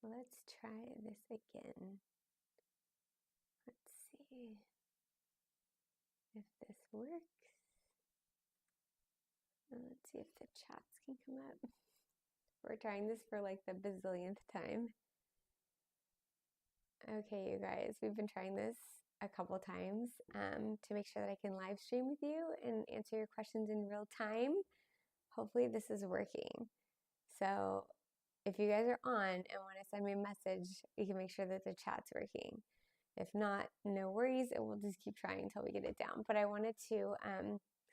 Let's try this again. Let's see if this works. Let's see if the chats can come up. We're trying this for like the bazillionth time. Okay, you guys, we've been trying this a couple times to make sure that I can live stream with you and answer your questions in real time. Hopefully this is working. So if you guys are on and want to send me a message, you can make sure that the chat's working. If not, no worries, and we'll just keep trying until we get it down. But I wanted to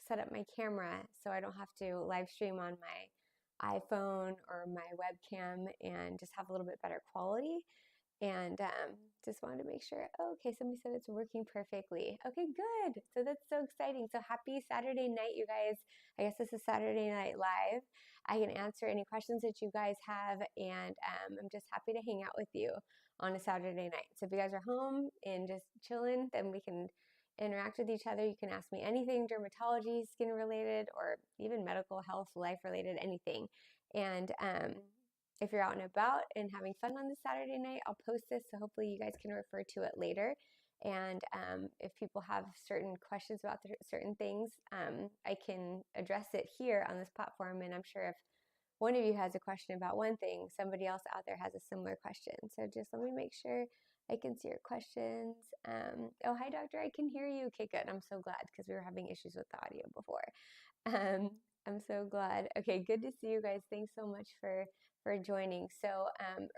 set up my camera so I don't have to live stream on my iPhone or my webcam and just have a little bit better quality. And just wanted to make sure. Oh, okay, somebody said it's working perfectly. Okay, good. So that's so exciting. So happy Saturday night, you guys. I guess this is Saturday Night Live. I can answer any questions that you guys have, and I'm just happy to hang out with you on a Saturday night. So if you guys are home and just chilling, then we can interact with each other. You can ask me anything dermatology, skin related, or even medical, health, life related, anything. And if you're out and about and having fun on this Saturday night, I'll post this, so hopefully you guys can refer to it later. And if people have certain questions about certain things, I can address it here on this platform. And I'm sure if one of you has a question about one thing, somebody else out there has a similar question. So just let me make sure I can see your questions. Oh, hi, doctor. I can hear you. Okay, good. I'm so glad because we were having issues with the audio before. I'm so glad. Okay, good to see you guys. Thanks so much for joining. So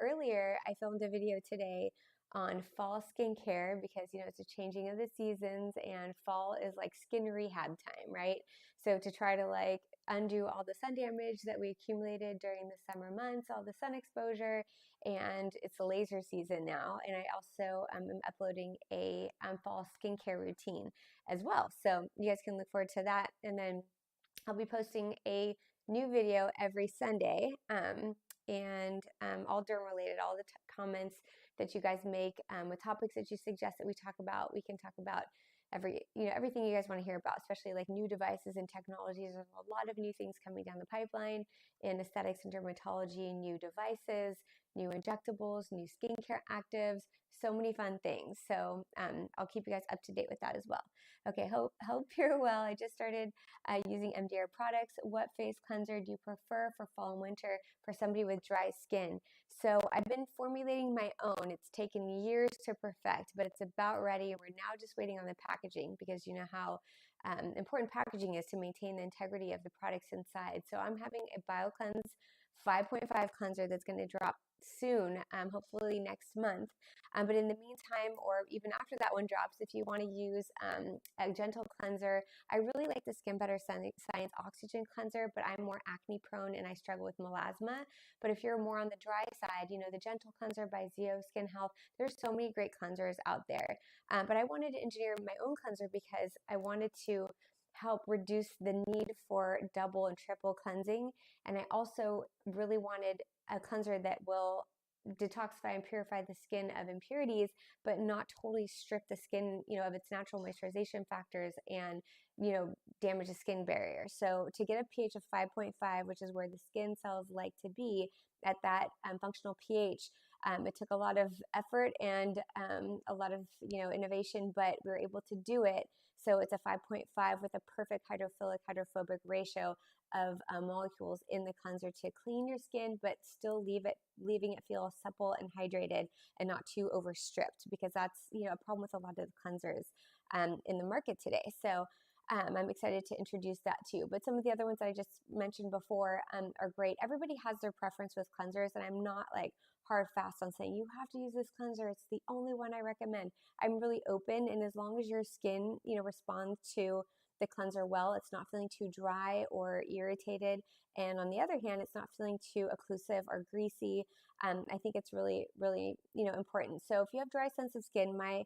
earlier I filmed a video today on fall skincare because it's a changing of the seasons and fall is like skin rehab time, right? So to try to like undo all the sun damage that we accumulated during the summer months, all the sun exposure, and it's the laser season now. And I also am uploading a fall skincare routine as well. So you guys can look forward to that. And then I'll be posting a new video every Sunday, and all derm related, all the comments that you guys make with topics that you suggest that we talk about. We can talk about everything you guys want to hear about, especially like new devices and technologies. There's a lot of new things coming down the pipeline in aesthetics and dermatology, new devices, new injectables, new skincare actives, so many fun things. So I'll keep you guys up to date with that as well. Okay, hope you're well. I just started using MDR products. What face cleanser do you prefer for fall and winter for somebody with dry skin? So I've been formulating my own. It's taken years to perfect, but it's about ready. We're now just waiting on the packaging because you know how important packaging is to maintain the integrity of the products inside. So I'm having a BioCleanse 5.5 cleanser that's going to drop soon, hopefully next month. But in the meantime, or even after that one drops, if you want to use a gentle cleanser, I really like the Skin Better Science Oxygen Cleanser, but I'm more acne prone and I struggle with melasma. But if you're more on the dry side, the Gentle Cleanser by Zeo Skin Health, there's so many great cleansers out there. But I wanted to engineer my own cleanser because I wanted to help reduce the need for double and triple cleansing. And I also really wanted a cleanser that will detoxify and purify the skin of impurities, but not totally strip the skin, of its natural moisturization factors and, damage the skin barrier. So to get a pH of 5.5, which is where the skin cells like to be at that functional pH, it took a lot of effort and a lot of, innovation, but we were able to do it. So it's a 5.5 with a perfect hydrophilic hydrophobic ratio of molecules in the cleanser to clean your skin, but still leaving it feel supple and hydrated and not too overstripped, because that's a problem with a lot of the cleansers in the market today. So I'm excited to introduce that too. But some of the other ones that I just mentioned before are great. Everybody has their preference with cleansers, and I'm not like hard fast on saying you have to use this cleanser. It's the only one I recommend. I'm really open, and as long as your skin, responds to the cleanser well, it's not feeling too dry or irritated, and on the other hand, it's not feeling too occlusive or greasy. I think it's really, really, important. So if you have dry, sensitive skin, my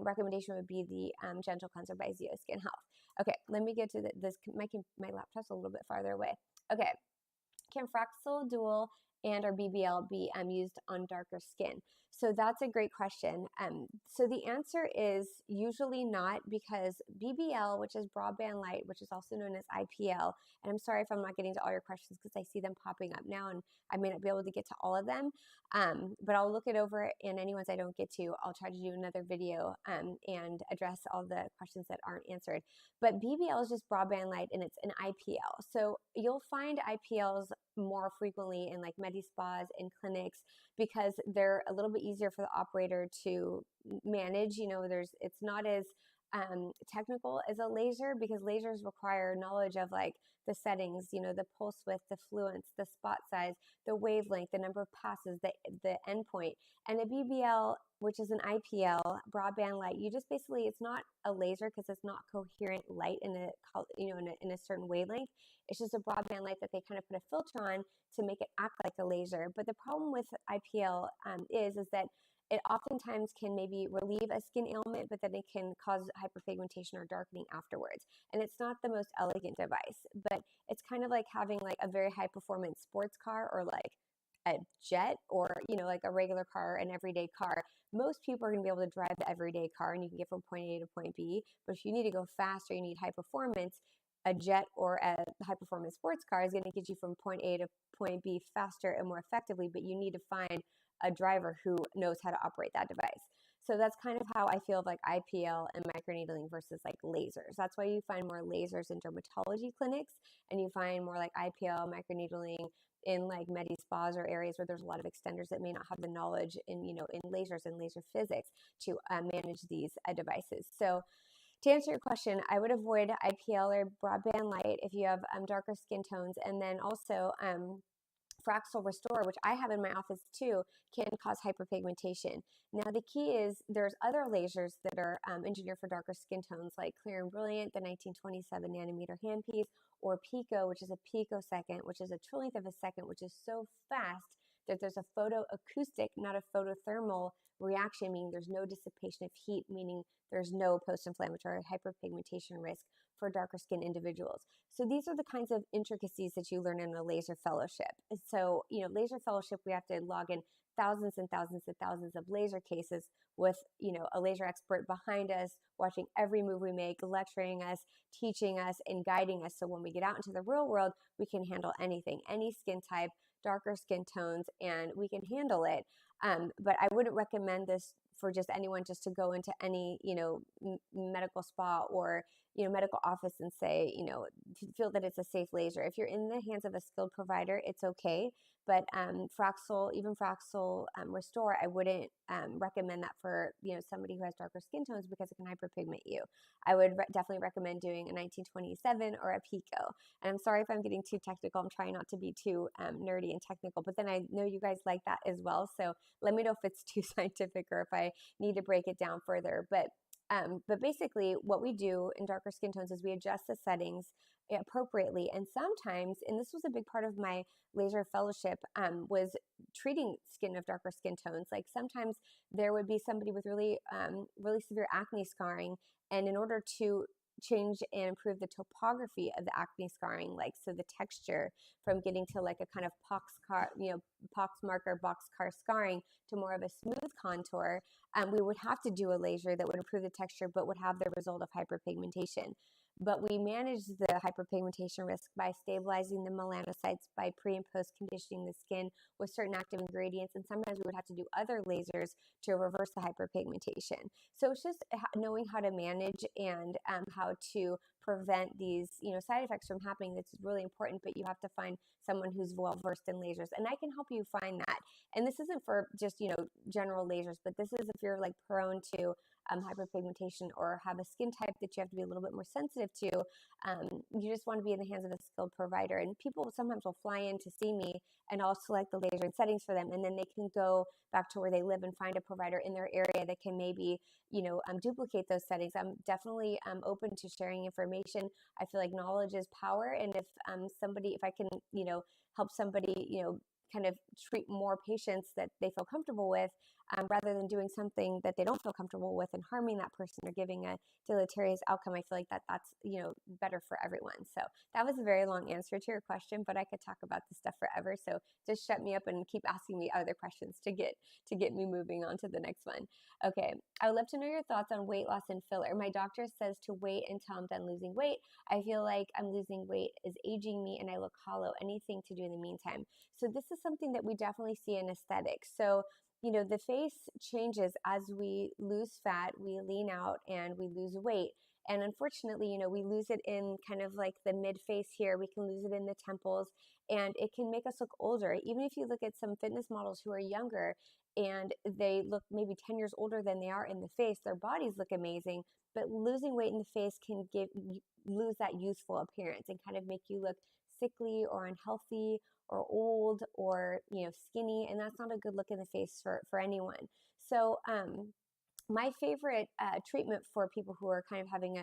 recommendation would be the Gentle Cleanser by Zeo Skin Health. Okay, let me get to this. My laptop's a little bit farther away. Okay, can Fraxel Dual and or BBL be used on darker skin? So that's a great question. So the answer is usually not, because BBL, which is broadband light, which is also known as IPL, and I'm sorry if I'm not getting to all your questions because I see them popping up now and I may not be able to get to all of them, but I'll look it over, and any ones I don't get to, I'll try to do another video and address all the questions that aren't answered. But BBL is just broadband light, and it's an IPL. So you'll find IPLs more frequently in like med spas and clinics, because they're a little bit easier for the operator to manage. It's not as technical as a laser, because lasers require knowledge of like the settings, the pulse width, the fluence, the spot size, the wavelength, the number of passes, the endpoint. And a BBL, which is an IPL, broadband light, you just basically, it's not a laser because it's not coherent light in a certain wavelength. It's just a broadband light that they kind of put a filter on to make it act like a laser. But the problem with IPL is that it oftentimes can maybe relieve a skin ailment, but then it can cause hyperpigmentation or darkening afterwards. And it's not the most elegant device, but it's kind of like having like a very high performance sports car, or like a jet, or like a regular car, an everyday car. Most people are going to be able to drive the everyday car and you can get from point A to point B. But if you need to go fast or you need high performance, a jet or a high performance sports car is going to get you from point A to point B faster and more effectively, but you need to find a driver who knows how to operate that device. So that's kind of how I feel of like IPL and microneedling versus like lasers. That's why you find more lasers in dermatology clinics, and you find more like IPL, microneedling in like med spas, or areas where there's a lot of extenders that may not have the knowledge in lasers and laser physics to manage these devices. So to answer your question, I would avoid IPL or broadband light if you have darker skin tones. And then also Fraxel Restore, which I have in my office too, can cause hyperpigmentation. Now, the key is there's other lasers that are engineered for darker skin tones, like Clear and Brilliant, the 1927 nanometer handpiece, or Pico, which is a picosecond, which is a trillionth of a second, which is so fast that there's a photoacoustic, not a photothermal reaction, meaning there's no dissipation of heat, meaning there's no post-inflammatory hyperpigmentation risk for darker skin individuals. So these are the kinds of intricacies that you learn in a laser fellowship. So, laser fellowship, we have to log in thousands and thousands and thousands of laser cases with, a laser expert behind us, watching every move we make, lecturing us, teaching us, and guiding us. So when we get out into the real world, we can handle anything, any skin type, darker skin tones, and we can handle it. But I wouldn't recommend this for just anyone just to go into any, medical spa or, medical office and say, feel that it's a safe laser. If you're in the hands of a skilled provider, it's okay. But Fraxel Restore, I wouldn't recommend that for, somebody who has darker skin tones, because it can hyperpigment you. I would definitely recommend doing a 1927 or a Pico. And I'm sorry if I'm getting too technical. I'm trying not to be too nerdy and technical, but then I know you guys like that as well. So let me know if it's too scientific or if I need to break it down further. But basically what we do in darker skin tones is we adjust the settings appropriately. And sometimes, and this was a big part of my laser fellowship, was treating skin of darker skin tones. Like sometimes there would be somebody with really, really severe acne scarring. And in order to change and improve the topography of the acne scarring, like so the texture from getting to like a kind of pox marker, boxcar scarring to more of a smooth contour, we would have to do a laser that would improve the texture but would have the result of hyperpigmentation. But we manage the hyperpigmentation risk by stabilizing the melanocytes, by pre and post conditioning the skin with certain active ingredients, and sometimes we would have to do other lasers to reverse the hyperpigmentation. So it's just knowing how to manage and how to prevent these side effects from happening. That's really important, but you have to find someone who's well versed in lasers, and I can help you find that. And this isn't for just general lasers, but this is if you're like prone to hyperpigmentation or have a skin type that you have to be a little bit more sensitive to. You just want to be in the hands of a skilled provider. And people sometimes will fly in to see me, and I'll select the laser and settings for them, and then they can go back to where they live and find a provider in their area that can maybe duplicate those settings. I'm definitely open to sharing information. I feel like knowledge is power, and if I can help somebody kind of treat more patients that they feel comfortable with, rather than doing something that they don't feel comfortable with and harming that person or giving a deleterious outcome. I feel like that's better for everyone. So that was a very long answer to your question, but I could talk about this stuff forever. So just shut me up and keep asking me other questions to get me moving on to the next one. Okay, I would love to know your thoughts on weight loss and filler. My doctor says to wait until I'm done losing weight. I feel like I'm losing weight is aging me and I look hollow. Anything to do in the meantime? So this is something that we definitely see in aesthetics. So the face changes as we lose fat, we lean out, and we lose weight. And unfortunately, we lose it in kind of like the mid face here. We can lose it in the temples, and it can make us look older. Even if you look at some fitness models who are younger and they look maybe 10 years older than they are in the face, their bodies look amazing, but losing weight in the face can lose that youthful appearance and kind of make you look sickly or unhealthy or old or skinny, and that's not a good look in the face for anyone. So my favorite treatment for people who are kind of having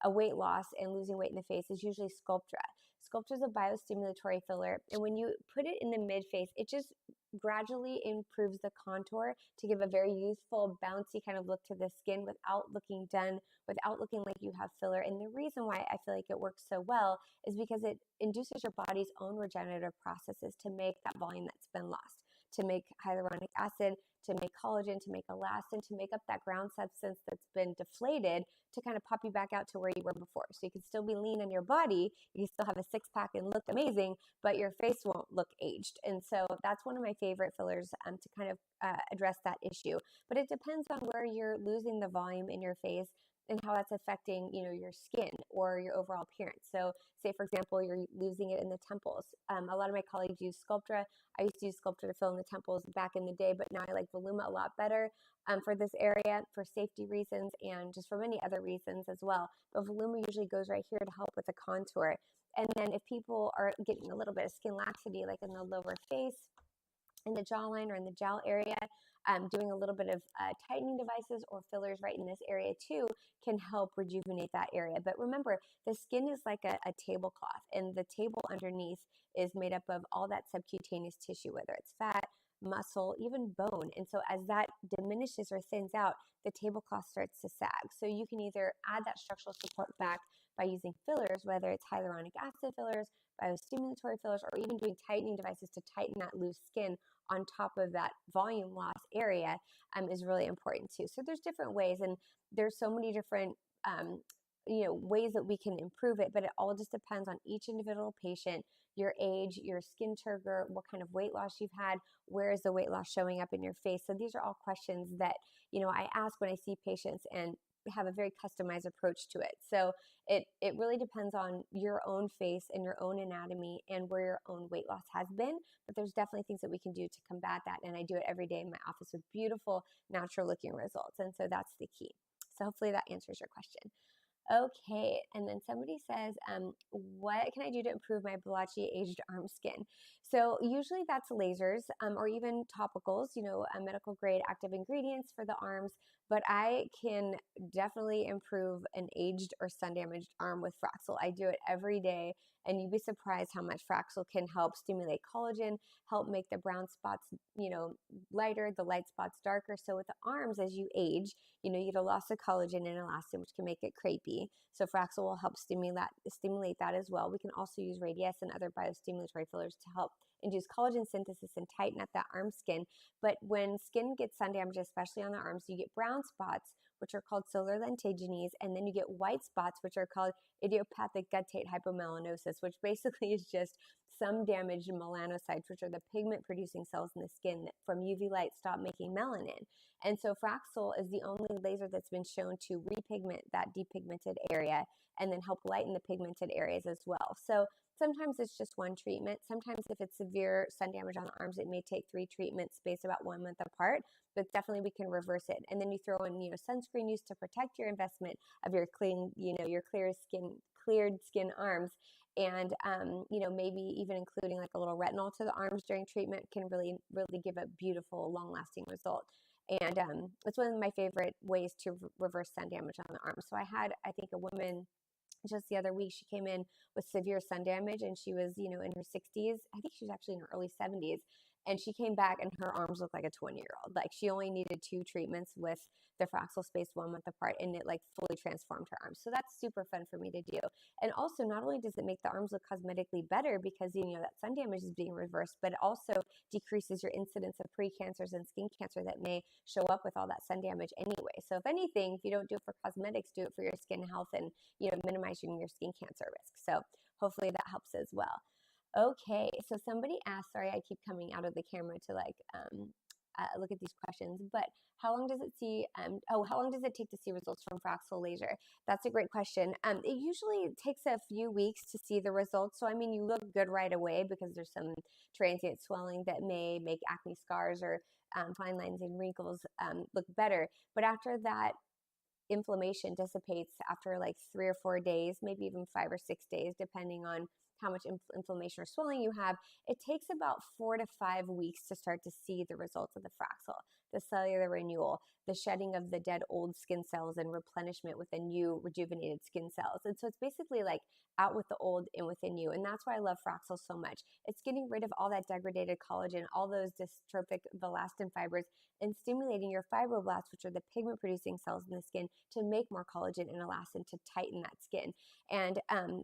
a weight loss and losing weight in the face is usually Sculptra. Sculptra is a biostimulatory filler, and when you put it in the mid face, it just gradually improves the contour to give a very youthful, bouncy kind of look to the skin without looking done, without looking like you have filler. And the reason why I feel like it works so well is because it induces your body's own regenerative processes to make that volume that's been lost, to make hyaluronic acid, to make collagen, to make elastin, to make up that ground substance that's been deflated, to kind of pop you back out to where you were before. So you can still be lean in your body, you can still have a six-pack and look amazing, but your face won't look aged. And so that's one of my favorite fillers to kind of address that issue. But it depends on where you're losing the volume in your face and how that's affecting, your skin or your overall appearance. So say, for example, you're losing it in the temples. A lot of my colleagues use Sculptra. I used to use Sculptra to fill in the temples back in the day, but now I like Voluma a lot better for this area for safety reasons and just for many other reasons as well. But Voluma usually goes right here to help with the contour. And then if people are getting a little bit of skin laxity, like in the lower face, in the jawline or in the jowl area, doing a little bit of tightening devices or fillers right in this area too can help rejuvenate that area. But remember, the skin is like a tablecloth, and the table underneath is made up of all that subcutaneous tissue, whether it's fat, muscle, even bone. And so as that diminishes or thins out, the tablecloth starts to sag. So you can either add that structural support back by using fillers, whether it's hyaluronic acid fillers, biostimulatory fillers, or even doing tightening devices to tighten that loose skin on top of that volume loss area, is really important too. So there's different ways, and there's so many different ways that we can improve it, but it all just depends on each individual patient, your age, your skin turgor, what kind of weight loss you've had, where is the weight loss showing up in your face. So these are all questions that I ask when I see patients and have a very customized approach to it. So it really depends on your own face and your own anatomy and where your own weight loss has been. But there's definitely things that we can do to combat that. And I do it every day in my office with beautiful, natural looking results. And so that's the key. So hopefully that answers your question. Okay, and then somebody says, what can I do to improve my blotchy aged arm skin? So usually that's lasers or even topicals, medical grade active ingredients for the arms, but I can definitely improve an aged or sun damaged arm with Fraxel. I do it every day, and you'd be surprised how much Fraxel can help stimulate collagen, help make the brown spots, lighter, the light spots darker. So with the arms, as you age, you get a loss of collagen and elastin, which can make it crepey. So Fraxel will help stimulate that as well. We can also use Radiesse and other biostimulatory fillers to help induce collagen synthesis and tighten up that arm skin. But when skin gets sun damage, especially on the arms, you get brown spots, which are called solar lentiginous, and then you get white spots, which are called idiopathic guttate hypomelanosis, which basically is just some damaged melanocytes, which are the pigment-producing cells in the skin that from UV light stop making melanin. And so Fraxel is the only laser that's been shown to repigment that depigmented area and then help lighten the pigmented areas as well. So sometimes it's just one treatment. Sometimes if it's severe sun damage on the arms, it may take 3 treatments spaced about 1 month apart, but definitely we can reverse it. And then you throw in, sunscreen use to protect your investment of your clean, your cleared skin arms. And, maybe even including like a little retinol to the arms during treatment can really, really give a beautiful, long-lasting result. And it's one of my favorite ways to reverse sun damage on the arms. So I had, I think, a woman just the other week. She came in with severe sun damage, and she was, in her 60s. I think she was actually in her early 70s. And she came back and her arms looked like a 20-year-old. Like she only needed 2 treatments with the Fraxel spaced 1 month apart, and it like fully transformed her arms. So that's super fun for me to do. And also, not only does it make the arms look cosmetically better because, you know, that sun damage is being reversed, but it also decreases your incidence of precancers and skin cancer that may show up with all that sun damage anyway. So if anything, if you don't do it for cosmetics, do it for your skin health and, you know, minimizing your skin cancer risk. So hopefully that helps as well. Okay, so somebody asked, sorry, I keep coming out of the camera to like look at these questions, but how long does how long does it take to see results from Fraxel laser? That's a great question. It usually takes a few weeks to see the results. So, I mean, you look good right away because there's some transient swelling that may make acne scars or fine lines and wrinkles look better. But after that, inflammation dissipates after like 3 or 4 days, maybe even 5 or 6 days, depending on how much inflammation or swelling you have. It takes about 4 to 5 weeks to start to see the results of the Fraxel, the cellular renewal, the shedding of the dead old skin cells and replenishment with the new rejuvenated skin cells. And so it's basically like out with the old, in with the new. And that's why I love Fraxel so much. It's getting rid of all that degraded collagen, all those dystrophic elastin fibers, and stimulating your fibroblasts, which are the pigment producing cells in the skin, to make more collagen and elastin to tighten that skin. And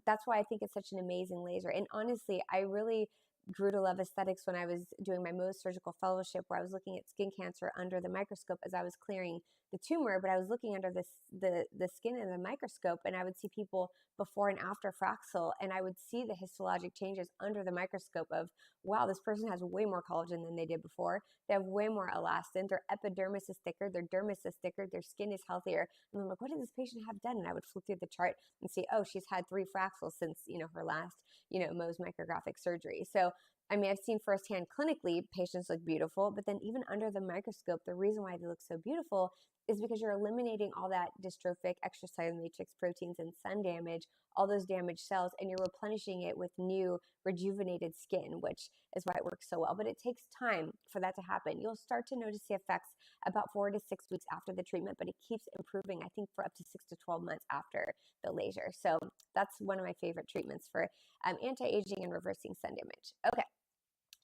that's why I think it's such an amazing laser. And honestly, I really grew to love aesthetics when I was doing my Mohs surgical fellowship, where I was looking at skin cancer under the microscope as I was clearing the tumor, but I was looking under the skin in the microscope, and I would see people before and after Fraxel, and I would see the histologic changes under the microscope of, wow, this person has way more collagen than they did before. They have way more elastin. Their epidermis is thicker. Their dermis is thicker. Their skin is healthier. And I'm like, what did this patient have done? And I would flip through the chart and see, oh, she's had 3 Fraxels since, you know, her last, you know, Mohs micrographic surgery. So, I mean, I've seen firsthand clinically patients look beautiful, but then even under the microscope, the reason why they look so beautiful is because you're eliminating all that dystrophic extracellular matrix proteins and sun damage, all those damaged cells, and you're replenishing it with new rejuvenated skin, which is why it works so well. But it takes time for that to happen. You'll start to notice the effects about 4 to 6 weeks after the treatment, but it keeps improving, I think, for up to 6 to 12 months after the laser. So that's one of my favorite treatments for anti-aging and reversing sun damage. Okay.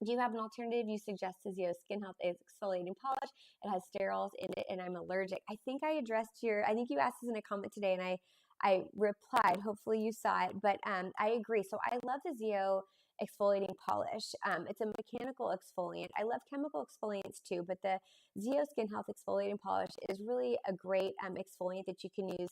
Do you have an alternative you suggest to Zeo Skin Health exfoliating polish? It has sterols in it and I'm allergic. I think I think you asked this in a comment today and I replied. Hopefully you saw it, but I agree. So I love the Zeo exfoliating polish. It's a mechanical exfoliant. I love chemical exfoliants too, but the Zeo Skin Health exfoliating polish is really a great exfoliant that you can use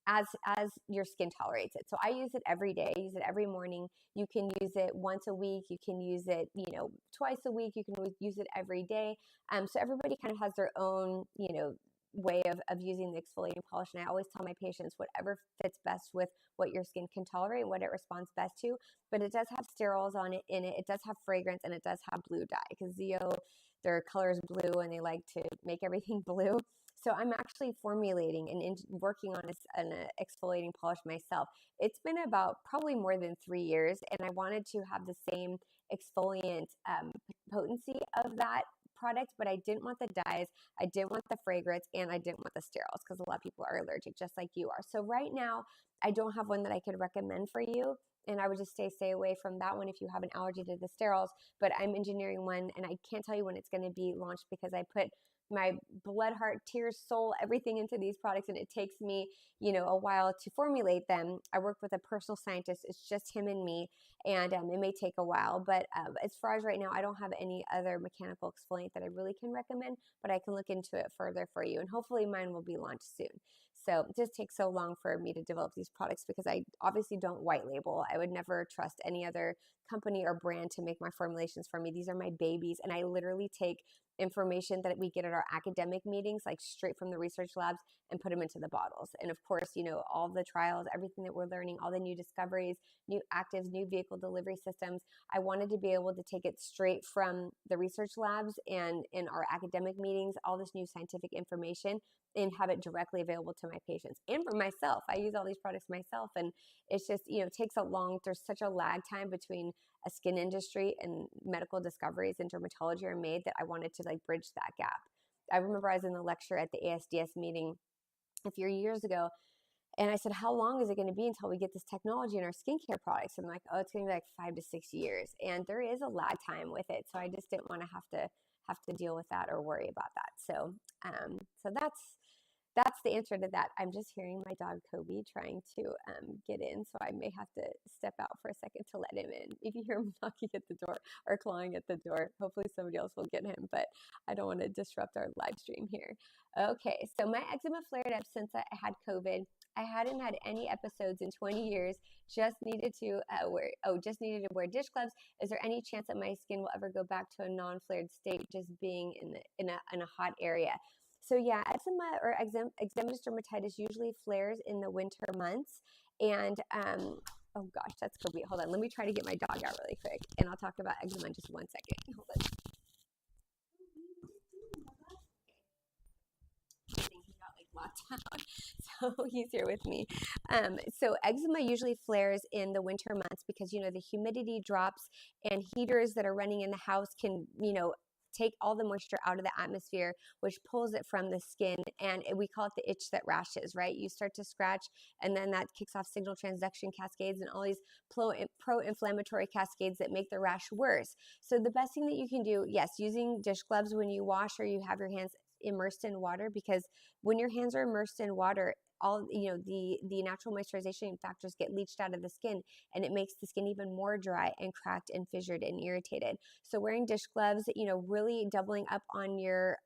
as your skin tolerates it. So I use it every day. I use it every morning. You can use it once a week. You can use it, you know, twice a week. You can use it every day. So everybody kind of has their own, you know, way of using the exfoliating polish. And I always tell my patients whatever fits best with what your skin can tolerate, what it responds best to. But it does have sterols on it in it. It does have fragrance and it does have blue dye because Zeo, their color is blue and they like to make everything blue. So I'm actually formulating and working on an exfoliating polish myself. It's been about probably more than 3 years, and I wanted to have the same exfoliant potency of that product, but I didn't want the dyes, I didn't want the fragrance, and I didn't want the sterols because a lot of people are allergic, just like you are. So right now, I don't have one that I could recommend for you. And I would just stay away from that one if you have an allergy to the sterols. But I'm engineering one, and I can't tell you when it's going to be launched because I put my blood, heart, tears, soul, everything into these products, and it takes me, you know, a while to formulate them. I work with a personal scientist. It's just him and me, and it may take a while. But as far as right now, I don't have any other mechanical exfoliant that I really can recommend, but I can look into it further for you, and hopefully mine will be launched soon. So it just takes so long for me to develop these products because I obviously don't white label. I would never trust any other company or brand to make my formulations for me. These are my babies, and I literally take information that we get at our academic meetings, like straight from the research labs, and put them into the bottles. And of course, you know, all the trials, everything that we're learning, all the new discoveries, new actives, new vehicle delivery systems, I wanted to be able to take it straight from the research labs and in our academic meetings, all this new scientific information, and have it directly available to my patients and for myself. I use all these products myself, and it's just, you know, there's such a lag time between a skin industry and medical discoveries in dermatology are made that I wanted to like bridge that gap. I remember I was in the lecture at the ASDS meeting a few years ago, And I said, how long is it going to be until we get this technology in our skincare products? And I'm like, oh, it's going to be like 5 to 6 years. And there is a lag time with it. So I just didn't want to have to deal with that or worry about that. So, so that's the answer to that. I'm just hearing my dog Kobe trying to get in, so I may have to step out for a second to let him in. If you hear him knocking at the door or clawing at the door, hopefully somebody else will get him, but I don't want to disrupt our live stream here. Okay, so my eczema flared up since I had COVID. I hadn't had any episodes in 20 years. Just needed to wear dish gloves. Is there any chance that my skin will ever go back to a non-flared state, just being in a hot area? So yeah, eczema or eczematous dermatitis usually flares in the winter months. And oh gosh, that's Kobe. Hold on, let me try to get my dog out really quick, and I'll talk about eczema in just 1 second. Hold on. I think he got like locked out, so he's here with me. So eczema usually flares in the winter months because the humidity drops, and heaters that are running in the house can take all the moisture out of the atmosphere, which pulls it from the skin. And we call it the itch that rashes, right? You start to scratch, and then that kicks off signal transduction cascades and all these pro-inflammatory cascades that make the rash worse. So the best thing that you can do, yes, using dish gloves when you wash or you have your hands immersed in water, because when your hands are immersed in water, all the natural moisturization factors get leached out of the skin, and it makes the skin even more dry and cracked and fissured and irritated. So wearing dish gloves, really doubling up on your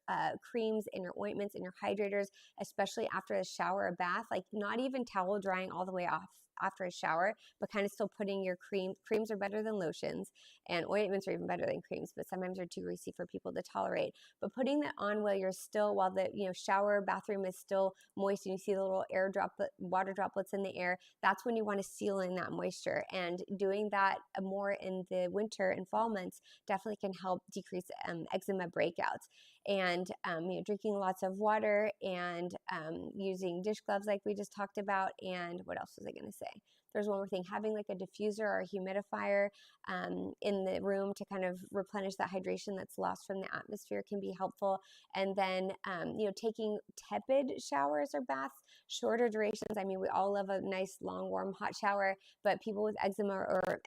creams and your ointments and your hydrators, especially after a shower or bath, like not even towel drying all the way off after a shower, but kind of still putting your creams are better than lotions, and ointments are even better than creams, but sometimes they're too greasy for people to tolerate. But putting that on while the shower bathroom is still moist, and you see the little water droplets in the air, that's when you want to seal in that moisture. And doing that more in the winter and fall months definitely can help decrease eczema breakouts. And drinking lots of water, and using dish gloves like we just talked about. And what else was I going to say? There's one more thing, having like a diffuser or a humidifier in the room to kind of replenish that hydration that's lost from the atmosphere can be helpful. And then, taking tepid showers or baths, shorter durations. I mean, we all love a nice, long, warm, hot shower, but people with eczema or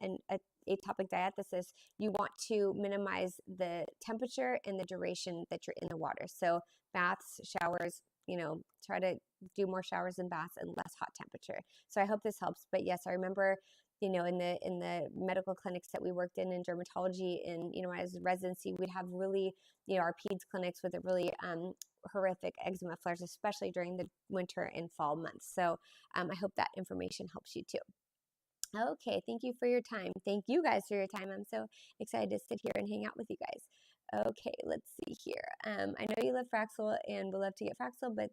atopic diathesis, you want to minimize the temperature and the duration that you're in the water. So baths, showers, try to do more showers and baths and less hot temperature. So I hope this helps. But yes, I remember, in the medical clinics that we worked in dermatology, and as residency, we'd have really, our peds clinics with a really horrific eczema flares, especially during the winter and fall months. So I hope that information helps you too. Okay, thank you for your time. Thank you guys for your time. I'm so excited to sit here and hang out with you guys. Okay, let's see here. I know you love Fraxel and would love to get Fraxel, but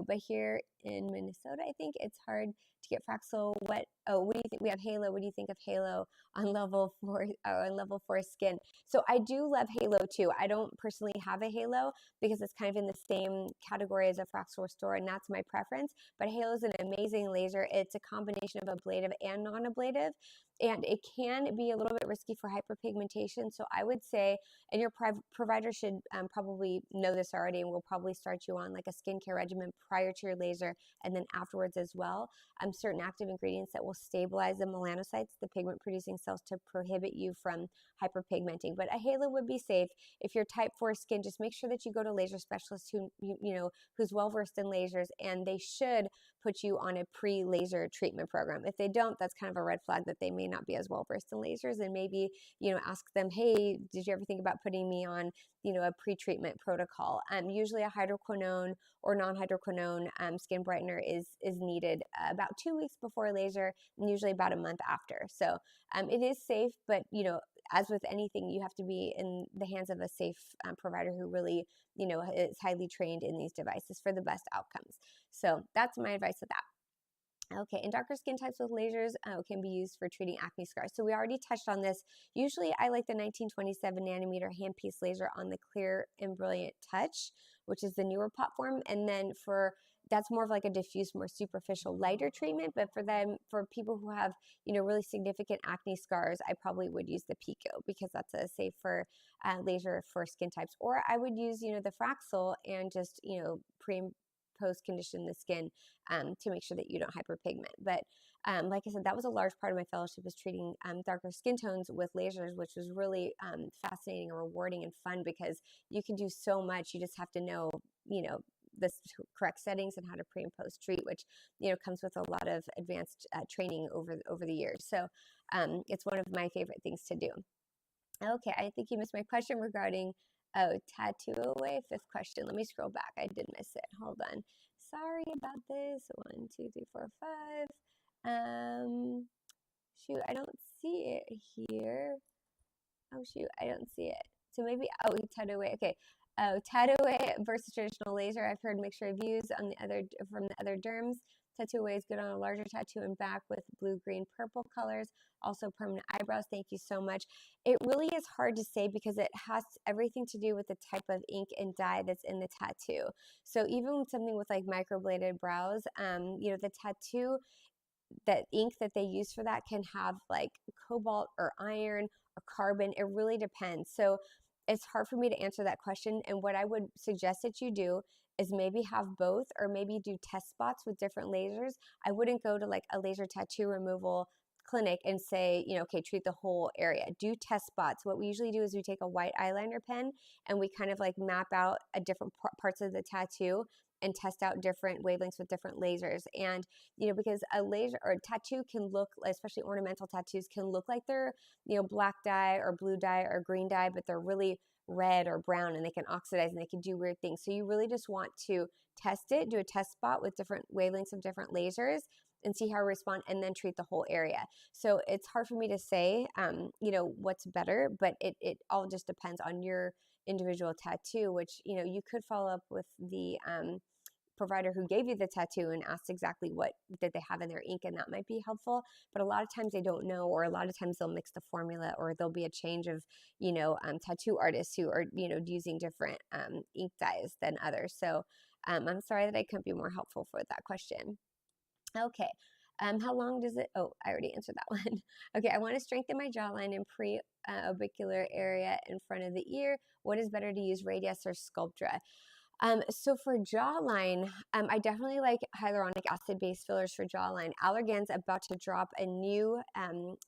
but here in Minnesota, I think it's hard to get Fraxel. What do you think? We have Halo. What do you think of Halo on level 4 skin? So I do love Halo too. I don't personally have a Halo because it's kind of in the same category as a Fraxel Restore, and that's my preference. But Halo is an amazing laser. It's a combination of ablative and non-ablative, and it can be a little bit risky for hyperpigmentation. So I would say, and your provider should probably know this already, and will probably start you on like a skincare regimen prior to your laser and then afterwards as well. Certain active ingredients that will stabilize the melanocytes, the pigment producing cells, to prohibit you from hyperpigmenting. But a Halo would be safe. If you're type 4 skin, just make sure that you go to laser specialists who's well versed in lasers, and they should put you on a pre-laser treatment program. If they don't, that's kind of a red flag that they may not be as well versed in lasers, and maybe ask them, hey, did you ever think about putting me on a pre-treatment protocol? Usually a hydroquinone or non-hydroquinone skin brightener is needed about 2 weeks before laser, and usually about a month after. So it is safe, but as with anything, you have to be in the hands of a safe provider who really is highly trained in these devices for the best outcomes. So that's my advice with that. Okay, and darker skin types with lasers can be used for treating acne scars. So we already touched on this. Usually I like the 1927 nanometer handpiece laser on the Clear and Brilliant Touch, which is the newer platform. And then that's more of like a diffuse, more superficial, lighter treatment. But for people who have, really significant acne scars, I probably would use the Pico, because that's a safer laser for skin types. Or I would use, the Fraxel and just, post condition the skin to make sure that you don't hyperpigment. But like I said, that was a large part of my fellowship, is treating darker skin tones with lasers, which was really fascinating and rewarding and fun, because you can do so much. You just have to know, the correct settings and how to pre and post treat, which, comes with a lot of advanced training over the years. So it's one of my favorite things to do. Okay, I think you missed my question regarding, tattoo away. Fifth question. Let me scroll back. I did miss it. Hold on. Sorry about this. 1, 2, 3, 4, 5. Shoot, I don't see it here. Oh shoot, I don't see it. So maybe, tattoo away. Okay. Oh, tattoo away versus traditional laser. I've heard mixed reviews from the other derms. Tattoo away is good on a larger tattoo and back with blue, green, purple colors. Also permanent eyebrows. Thank you so much. It really is hard to say because it has everything to do with the type of ink and dye that's in the tattoo. So even with something with like microbladed brows, the tattoo, that ink that they use for that can have like cobalt or iron or carbon. It really depends. So it's hard for me to answer that question. And what I would suggest that you do is maybe have both, or maybe do test spots with different lasers. I wouldn't go to like a laser tattoo removal clinic and say, okay, treat the whole area. Do test spots. What we usually do is we take a white eyeliner pen and we kind of like map out a different parts of the tattoo and test out different wavelengths with different lasers. And, because a laser or a tattoo can look, especially ornamental tattoos, can look like they're, black dye or blue dye or green dye, but they're really red or brown, and they can oxidize and they can do weird things. So you really just want to test it, do a test spot with different wavelengths of different lasers and see how it responds, and then treat the whole area. So it's hard for me to say, what's better, but it all just depends on your individual tattoo, which, you could follow up with the provider who gave you the tattoo and ask exactly what did they have in their ink, and that might be helpful. But a lot of times they don't know, or a lot of times they'll mix the formula, or there'll be a change of, tattoo artists who are, using different ink dyes than others. So I'm sorry that I couldn't be more helpful for that question. Okay. How long does it? Oh, I already answered that one. Okay. I want to strengthen my jawline and pre-orbicular area in front of the ear. What is better to use, Radiesse or Sculptra? So for jawline, I definitely like hyaluronic acid-based fillers for jawline. Allergan's about to drop a new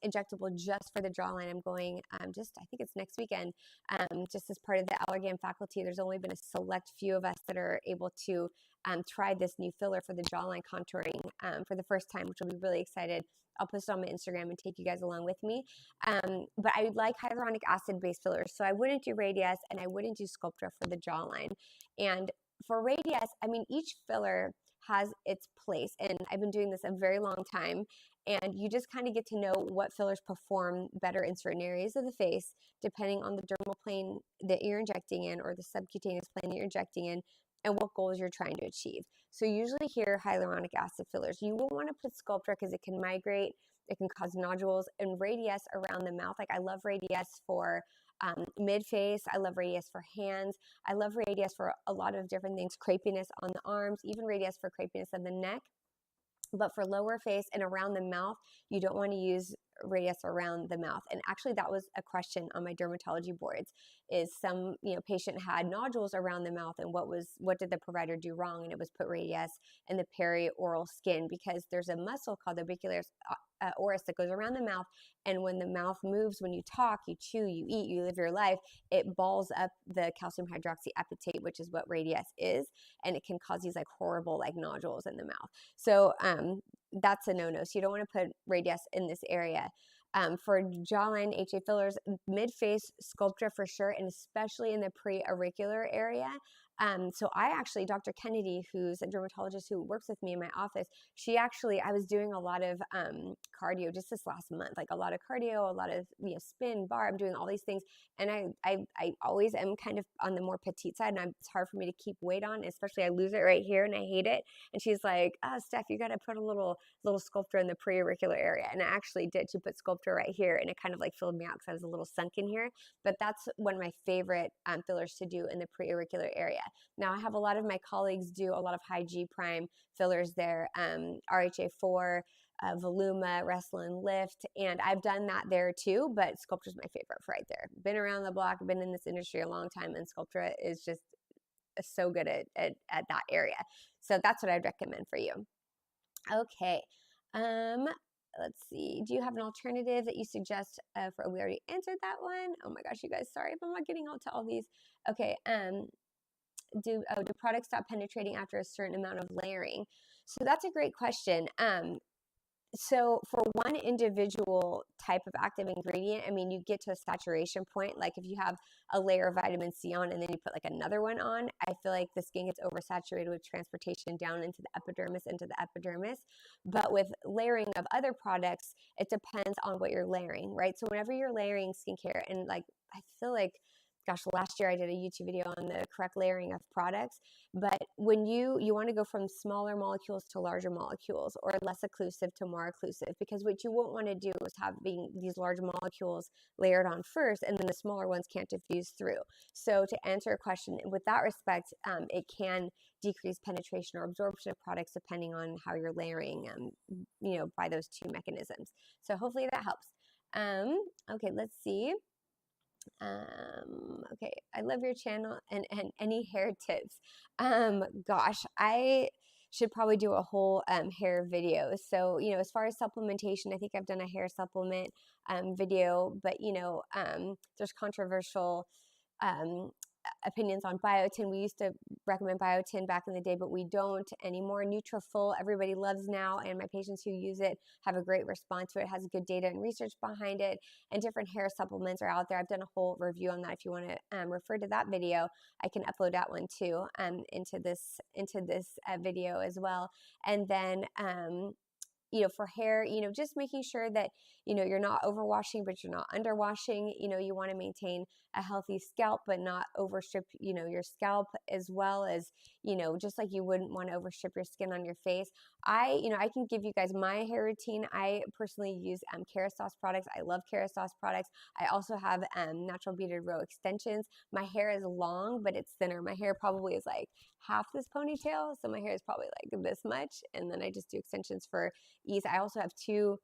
injectable just for the jawline. I'm going I think it's next weekend, just as part of the Allergan faculty. There's only been a select few of us that are able to try this new filler for the jawline contouring for the first time, which will be really excited. I'll post it on my Instagram and take you guys along with me. But I would like hyaluronic acid-based fillers. So I wouldn't do Radiesse and I wouldn't do Sculptra for the jawline. And for Radiesse, each filler has its place. And I've been doing this a very long time. And you just kind of get to know what fillers perform better in certain areas of the face, depending on the dermal plane that you're injecting in, or the subcutaneous plane that you're injecting in, and what goals you're trying to achieve. So usually here, hyaluronic acid fillers. You won't want to put Sculptra because it can migrate, it can cause nodules, and Radiesse around the mouth. Like I love Radiesse for mid-face. I love Radiesse for hands. I love Radiesse for a lot of different things. Crepiness on the arms, even Radiesse for crepiness of the neck. But for lower face and around the mouth, you don't want to use Radiesse around the mouth. And actually that was a question on my dermatology boards, is some, patient had nodules around the mouth, and what did the provider do wrong? And it was put Radiesse in the perioral skin, because there's a muscle called the orbicularis oris that goes around the mouth. And when the mouth moves, when you talk, you chew, you eat, you live your life, it balls up the calcium hydroxyapatite, which is what Radiesse is. And it can cause these like horrible like nodules in the mouth. So that's a no-no. So you don't want to put Radiesse in this area. For jawline HA fillers, mid-face Sculptra for sure, and especially in the pre-auricular area. So Dr. Kennedy, who's a dermatologist who works with me in my office, I was doing a lot of cardio just this last month, like a lot of cardio, a lot of spin, bar. I'm doing all these things, and I always am kind of on the more petite side, and it's hard for me to keep weight on, especially I lose it right here, and I hate it. And she's like, Steph, you got to put a little Sculptra in the pre-auricular area, and I actually did. She put Sculptra right here, and it kind of like filled me out because I was a little sunken here. But that's one of my favorite fillers to do in the pre-auricular area. Now I have a lot of my colleagues do a lot of high G prime fillers there, RHA4, Voluma, Restylane Lift, and I've done that there too, but Sculptra's my favorite for right there. Been around the block, been in this industry a long time, and Sculptra is just so good at that area. So that's what I'd recommend for you. Okay. Let's see. Do you have an alternative that you suggest we already answered that one. Oh my gosh, you guys, sorry if I'm not getting out to all these. Okay. Do products stop penetrating after a certain amount of layering? So that's a great question. So for one individual type of active ingredient, I mean, you get to a saturation point. Like if you have a layer of vitamin C on and then you put like another one on, I feel like the skin gets oversaturated with transportation down into the epidermis. But with layering of other products, it depends on what you're layering, right? So whenever you're layering skincare, and like, I feel like, gosh, last year I did a YouTube video on the correct layering of products. But when you want to go from smaller molecules to larger molecules, or less occlusive to more occlusive, because what you won't want to do is having these large molecules layered on first, and then the smaller ones can't diffuse through. So to answer your question, with that respect, it can decrease penetration or absorption of products depending on how you're layering, by those two mechanisms. So hopefully that helps. Okay, let's see. Okay, I love your channel and any hair tips. Gosh, I should probably do a whole hair video. So, as far as supplementation, I think I've done a hair supplement video, but there's controversial opinions on biotin. We used to recommend biotin back in the day, but we don't anymore. Nutrafol, everybody loves now, and my patients who use it have a great response to it. It has good data and research behind it, and different hair supplements are out there. I've done a whole review on that. If you want to refer to that video, I can upload that one too into this video as well. And then for hair, just making sure that, you're not overwashing, but you're not underwashing. You want to maintain a healthy scalp, but not overstrip, your scalp, as well as, just like you wouldn't want to overstrip your skin on your face. I can give you guys my hair routine. I personally use Kerastase products. I love Kerastase products. I also have natural beaded row extensions. My hair is long, but it's thinner. My hair probably is like half this ponytail. So my hair is probably like this much. And then I just do extensions for ease. I also have two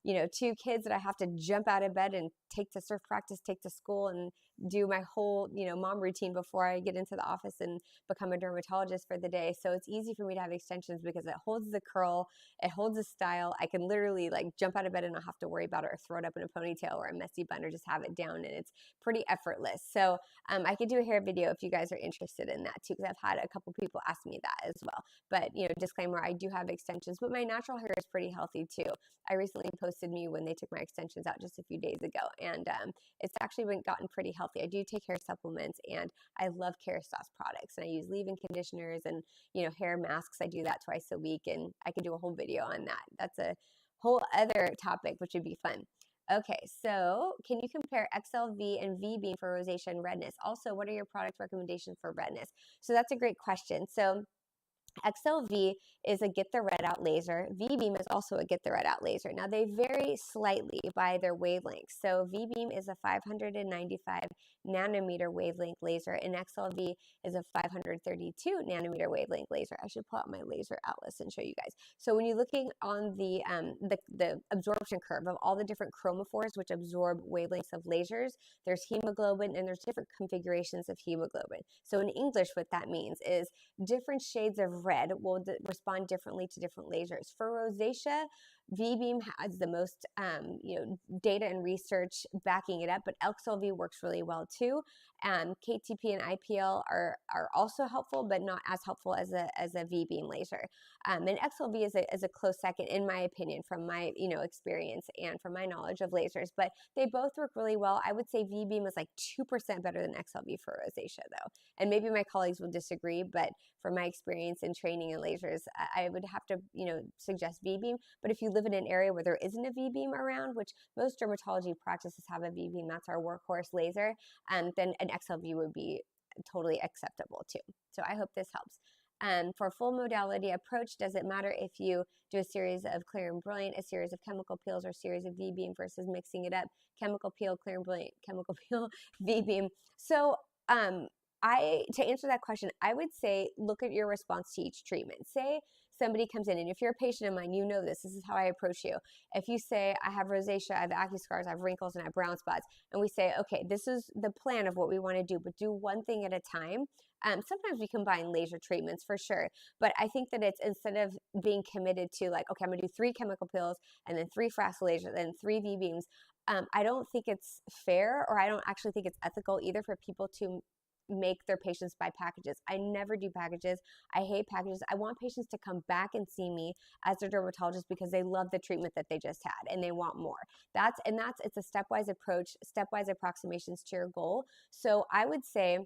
kids that I have to jump out of bed and take to surf practice, take to school, and do my whole, mom routine before I get into the office and become a dermatologist for the day. So it's easy for me to have extensions because it holds the curl, it holds the style. I can literally like jump out of bed and not have to worry about it or throw it up in a ponytail or a messy bun, or just have it down, and it's pretty effortless. So I could do a hair video if you guys are interested in that too, because I've had a couple people ask me that as well. But disclaimer, I do have extensions, but my natural hair is pretty healthy too. I recently posted me when they took my extensions out just a few days ago, and it's actually gotten pretty healthy. I do take hair supplements, and I love Kerastase products, and I use leave-in conditioners and hair masks. I do that twice a week, and I could do a whole video on that. That's a whole other topic, which would be fun. Okay, so can you compare XLV and V-Beam for rosacea and redness? Also, what are your product recommendations for redness? So that's a great question. So XLV is a get the red out laser. V-Beam is also a get the red out laser. Now they vary slightly by their wavelength. So V-Beam is a 595 nanometer wavelength laser, and XLV is a 532 nanometer wavelength laser. I should pull out my laser atlas and show you guys. So when you're looking on the absorption curve of all the different chromophores which absorb wavelengths of lasers, there's hemoglobin, and there's different configurations of hemoglobin. So in English, what that means is different shades of red will respond differently to different lasers. For rosacea, V-Beam has the most data and research backing it up, but XLV works really well too. KTP and IPL are also helpful, but not as helpful as a V-Beam laser. And XLV is a close second, in my opinion, from my experience and from my knowledge of lasers. But they both work really well. I would say V-Beam is like 2% better than XLV for rosacea, though. And maybe my colleagues will disagree, but from my experience in training in lasers, I would have to suggest V-Beam. But if you live in an area where there isn't a V-Beam around, which most dermatology practices have a V-Beam, that's our workhorse laser, then an XLV would be totally acceptable too. So I hope this helps. For full modality approach, does it matter if you do a series of Clear and Brilliant, a series of chemical peels, or a series of V-Beam versus mixing it up? Chemical peel, Clear and Brilliant, chemical peel, V-Beam. So to answer that question, I would say look at your response to each treatment. Say somebody comes in, and if you're a patient of mine, you know this is how I approach you. If you say, I have rosacea, I have acne scars, I have wrinkles, and I have brown spots, and we say, okay, this is the plan of what we want to do, but do one thing at a time. Sometimes we combine laser treatments for sure, but I think that it's, instead of being committed to like, okay, I'm gonna do 3 chemical peels and then 3 Fraxel lasers, then 3 V-beams, I don't think it's fair, or I don't actually think it's ethical either for people to make their patients buy packages. I never do packages. I hate packages. I want patients to come back and see me as their dermatologist because they love the treatment that they just had and they want more. It's a stepwise approach, stepwise approximations to your goal. So I would say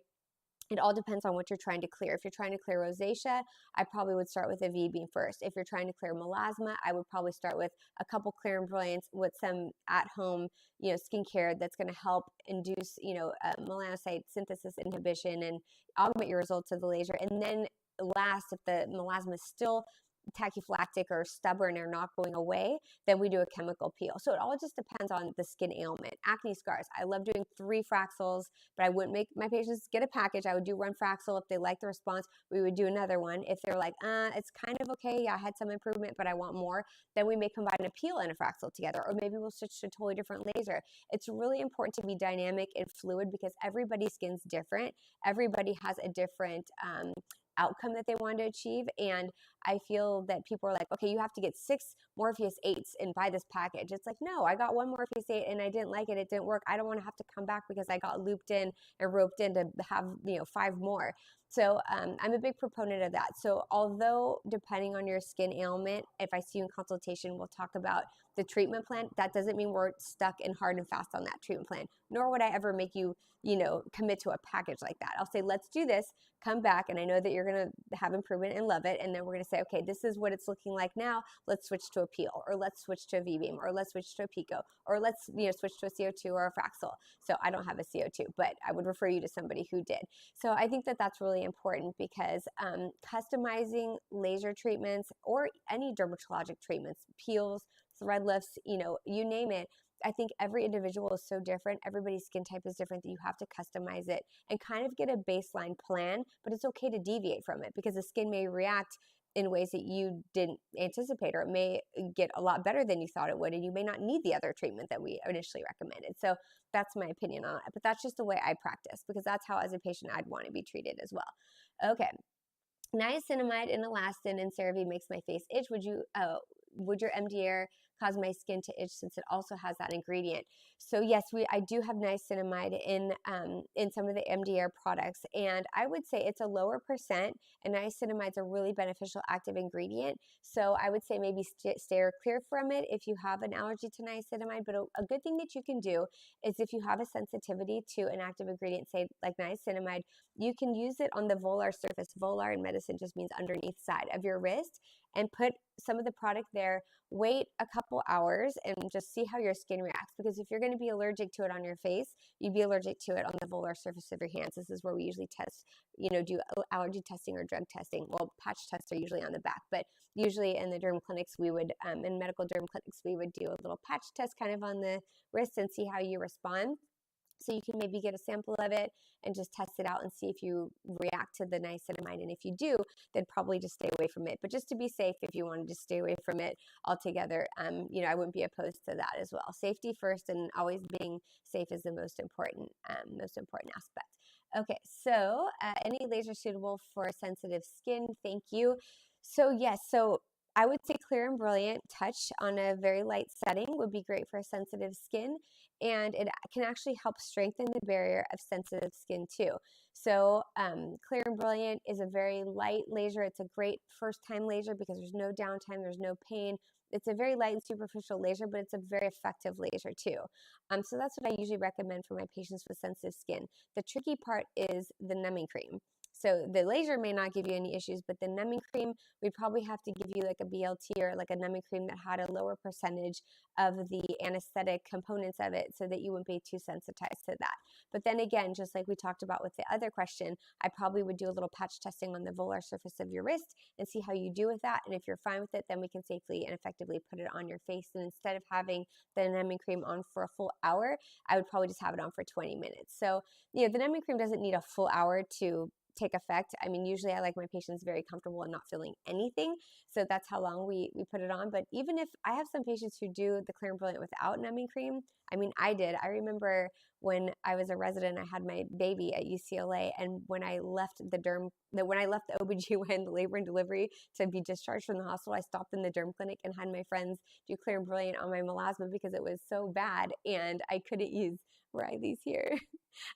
it all depends on what you're trying to clear. If you're trying to clear rosacea, I probably would start with a V-beam first. If you're trying to clear melasma, I would probably start with a couple Clear and Brilliance with some at-home, skincare that's going to help induce, melanocyte synthesis inhibition and augment your results of the laser. And then last, if the melasma is still tachyphylactic or stubborn or not going away, then we do a chemical peel. So it all just depends on the skin ailment. Acne scars, I love doing 3 Fraxels, but I wouldn't make my patients get a package. I would do 1 Fraxel. If they like the response, we would do another one. If they're like, it's kind of okay, I had some improvement, but I want more, then we may combine a peel and a Fraxel together, or maybe we'll switch to a totally different laser. It's really important to be dynamic and fluid because everybody's skin's different. Everybody has a different outcome that they want to achieve, and I feel that people are like, okay, you have to get 6 Morpheus 8s and buy this package. It's like, no, I got 1 Morpheus 8 and I didn't like it, it didn't work. I don't want to have to come back because I got looped in and roped in to have 5 more. So I'm a big proponent of that. So although depending on your skin ailment, if I see you in consultation, we'll talk about the treatment plan, that doesn't mean we're stuck and hard and fast on that treatment plan, nor would I ever make you commit to a package like that. I'll say, let's do this, come back, and I know that you're going to have improvement and love it, and then we're going to say, okay, this is what it's looking like now, let's switch to a peel, or let's switch to a V-beam, or let's switch to a Pico, or let's switch to a CO2 or a Fraxel. So I don't have a CO2, but I would refer you to somebody who did. So I think that that's really important because customizing laser treatments or any dermatologic treatments, peels, thread lifts, you name it, I think every individual is so different. Everybody's skin type is different that you have to customize it and kind of get a baseline plan, but it's okay to deviate from it because the skin may react in ways that you didn't anticipate, or it may get a lot better than you thought it would, and you may not need the other treatment that we initially recommended. So that's my opinion on it, but that's just the way I practice because that's how, as a patient, I'd want to be treated as well. Okay. Niacinamide and elastin and CeraVe makes my face itch. Would your MDR cause my skin to itch since it also has that ingredient? So yes, I do have niacinamide in some of the MDR products, and I would say it's a lower percent, and niacinamide is a really beneficial active ingredient. So I would say maybe stay clear from it if you have an allergy to niacinamide, but a good thing that you can do is if you have a sensitivity to an active ingredient, say like niacinamide, you can use it on the volar surface. Volar in medicine just means underneath side of your wrist, and put some of the product there, wait a couple hours and just see how your skin reacts. Because if you're going to be allergic to it on your face, you'd be allergic to it on the volar surface of your hands. This is where we usually test, do allergy testing or drug testing. Well, patch tests are usually on the back, but usually in the derm clinics, we would, in medical derm clinics, we would do a little patch test kind of on the wrist and see how you respond. So you can maybe get a sample of it and just test it out and see if you react to the niacinamide. And if you do, then probably just stay away from it. But just to be safe, if you want to just stay away from it altogether, I wouldn't be opposed to that as well. Safety first, and always being safe is the most important aspect. Okay, so any laser suitable for sensitive skin? Thank you. So yes, I would say Clear and Brilliant Touch on a very light setting would be great for sensitive skin, and it can actually help strengthen the barrier of sensitive skin too. So Clear and Brilliant is a very light laser. It's a great first-time laser because there's no downtime, there's no pain. It's a very light and superficial laser, but it's a very effective laser too. So that's what I usually recommend for my patients with sensitive skin. The tricky part is the numbing cream. So the laser may not give you any issues, but the numbing cream, we'd probably have to give you like a BLT or like a numbing cream that had a lower percentage of the anesthetic components of it so that you wouldn't be too sensitized to that. But then again, just like we talked about with the other question, I probably would do a little patch testing on the volar surface of your wrist and see how you do with that. And if you're fine with it, then we can safely and effectively put it on your face. And instead of having the numbing cream on for a full hour, I would probably just have it on for 20 minutes. So, the numbing cream doesn't need a full hour to take effect. I mean, usually I like my patients very comfortable and not feeling anything. So that's how long we put it on. But even if I have some patients who do the Clear and Brilliant without numbing cream, I mean, I did. I remember when I was a resident, I had my baby at UCLA. And when I left when I left the OBGYN, the labor and delivery, to be discharged from the hospital, I stopped in the derm clinic and had my friends do Clear and Brilliant on my melasma because it was so bad. And I couldn't use Riley's here.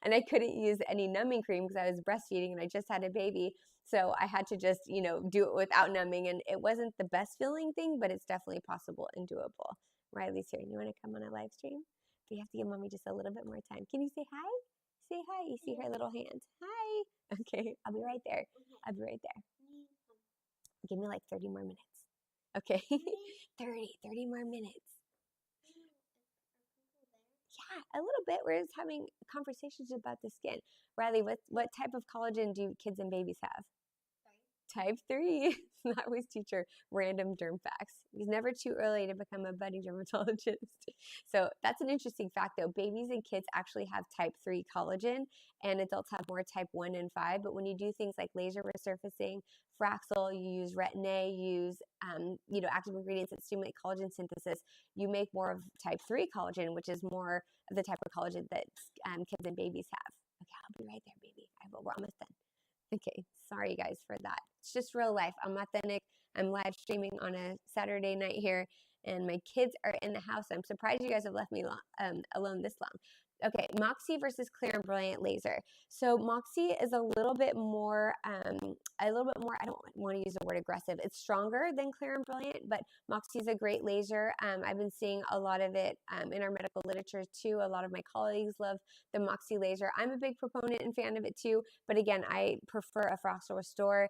And I couldn't use any numbing cream because I was breastfeeding and I just had a baby. So I had to just, do it without numbing. And it wasn't the best feeling thing, but it's definitely possible and doable. Riley's here. You want to come on a live stream? We have to give mommy just a little bit more time. Can you say hi? Say hi. You see her little hand. Hi. Okay. I'll be right there. I'll be right there. Give me like 30 more minutes. Okay. 30 more minutes. Yeah, a little bit. We're just having conversations about the skin. Riley, what type of collagen do kids and babies have? Type 3. I always teach her random derm facts. It's never too early to become a budding dermatologist. So that's an interesting fact, though. Babies and kids actually have type 3 collagen, and adults have more type 1 and 5. But when you do things like laser resurfacing, Fraxel, you use Retin-A, you use active ingredients that stimulate collagen synthesis, you make more of type 3 collagen, which is more of the type of collagen that kids and babies have. Okay, I'll be right there, baby. We're almost done. Okay, sorry guys for that. It's just real life. I'm authentic. I'm live streaming on a Saturday night here, and my kids are in the house. I'm surprised you guys have left me alone this long. Okay, Moxie versus Clear and Brilliant laser. So Moxie is a little bit more, I don't want to use the word aggressive. It's stronger than Clear and Brilliant, but Moxie is a great laser. I've been seeing a lot of it in our medical literature too. A lot of my colleagues love the Moxie laser. I'm a big proponent and fan of it too, but again, I prefer a Fraxel Restore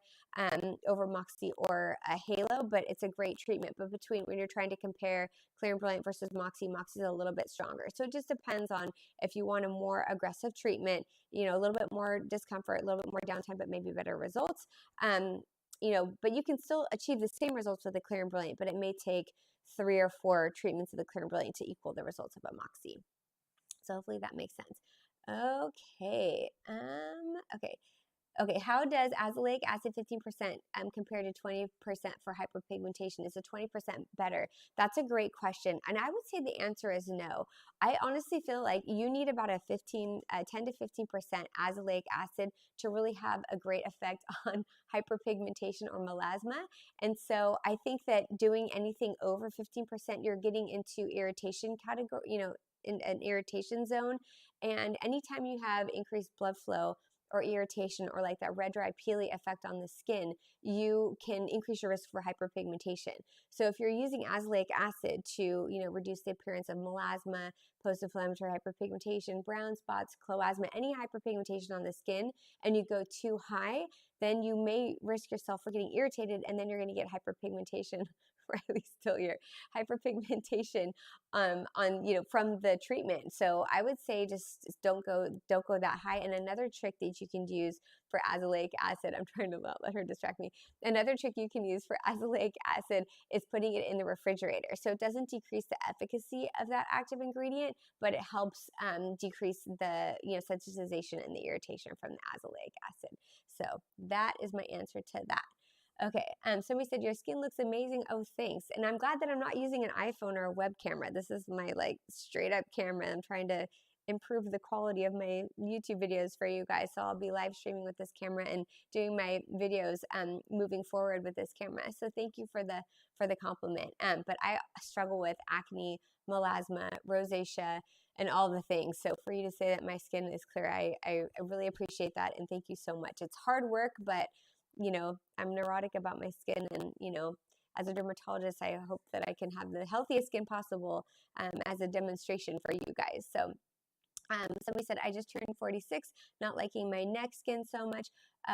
over Moxie or a Halo, but it's a great treatment. But when you're trying to compare Clear and Brilliant versus Moxie, Moxie is a little bit stronger. So it just depends on if you want a more aggressive treatment, a little bit more discomfort, a little bit more downtime, but maybe better results. But you can still achieve the same results with the Clear and Brilliant, but it may take 3 or 4 treatments of the Clear and Brilliant to equal the results of a Moxie. So hopefully that makes sense. Okay. Okay, how does azelaic acid 15% compare to 20% for hyperpigmentation? Is it 20% better? That's a great question. And I would say the answer is no. I honestly feel like you need about a 10 to 15% azelaic acid to really have a great effect on hyperpigmentation or melasma. And so I think that doing anything over 15%, you're getting into irritation category, in an irritation zone. And anytime you have increased blood flow or irritation or like that red, dry, peely effect on the skin, you can increase your risk for hyperpigmentation. So if you're using azelaic acid to, reduce the appearance of melasma, post-inflammatory hyperpigmentation, brown spots, chloasma, any hyperpigmentation on the skin, and you go too high, then you may risk yourself for getting irritated, and then you're going to get hyperpigmentation. Riley's still here. Hyperpigmentation from the treatment. So I would say just don't go that high. And another trick that you can use for azelaic acid, I'm trying to not let her distract me. Another trick you can use for azelaic acid is putting it in the refrigerator. So it doesn't decrease the efficacy of that active ingredient, but it helps decrease the sensitization and the irritation from the azelaic acid. So that is my answer to that. Okay, somebody said, your skin looks amazing. Oh, thanks. And I'm glad that I'm not using an iPhone or a web camera. This is my straight up camera. I'm trying to improve the quality of my YouTube videos for you guys. So I'll be live streaming with this camera and doing my videos moving forward with this camera. So thank you for the compliment. But I struggle with acne, melasma, rosacea, and all the things. So for you to say that my skin is clear, I really appreciate that. And thank you so much. It's hard work, but I'm neurotic about my skin, and, as a dermatologist, I hope that I can have the healthiest skin possible as a demonstration for you guys. So somebody said, I just turned 46, not liking my neck skin so much.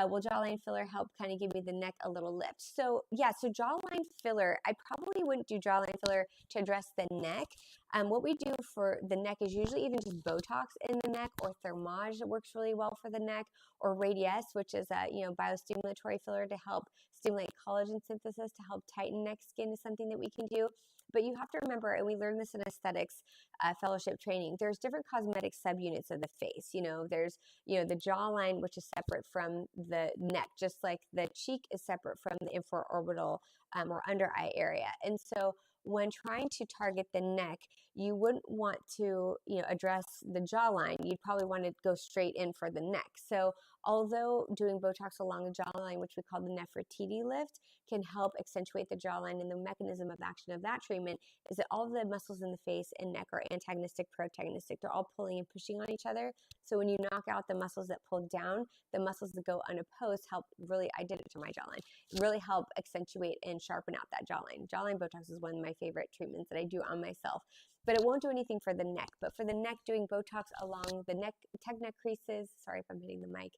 Will jawline filler help kind of give me the neck a little lift? So yeah, so jawline filler, I probably wouldn't do jawline filler to address the neck. What we do for the neck is usually even just Botox in the neck, or Thermage that works really well for the neck, or Radiesse, which is a biostimulatory filler to help stimulate collagen synthesis to help tighten neck skin is something that we can do. But you have to remember, and we learned this in aesthetics fellowship training, there's different cosmetic subunits of the face. There's, the jawline, which is separate from the neck, just like the cheek is separate from the infraorbital or under eye area. And so when trying to target the neck, you wouldn't want to, address the jawline. You'd probably want to go straight in for the neck. So although doing Botox along the jawline, which we call the Nefertiti lift, can help accentuate the jawline, and the mechanism of action of that treatment is that all the muscles in the face and neck are antagonistic, protagonistic. They're all pulling and pushing on each other. So when you knock out the muscles that pull down, the muscles that go unopposed help really, I did it to my jawline, really help accentuate and sharpen out that jawline. Jawline Botox is one of my favorite treatments that I do on myself. But it won't do anything for the neck. But for the neck, doing Botox along the neck creases, sorry if I'm hitting the mic,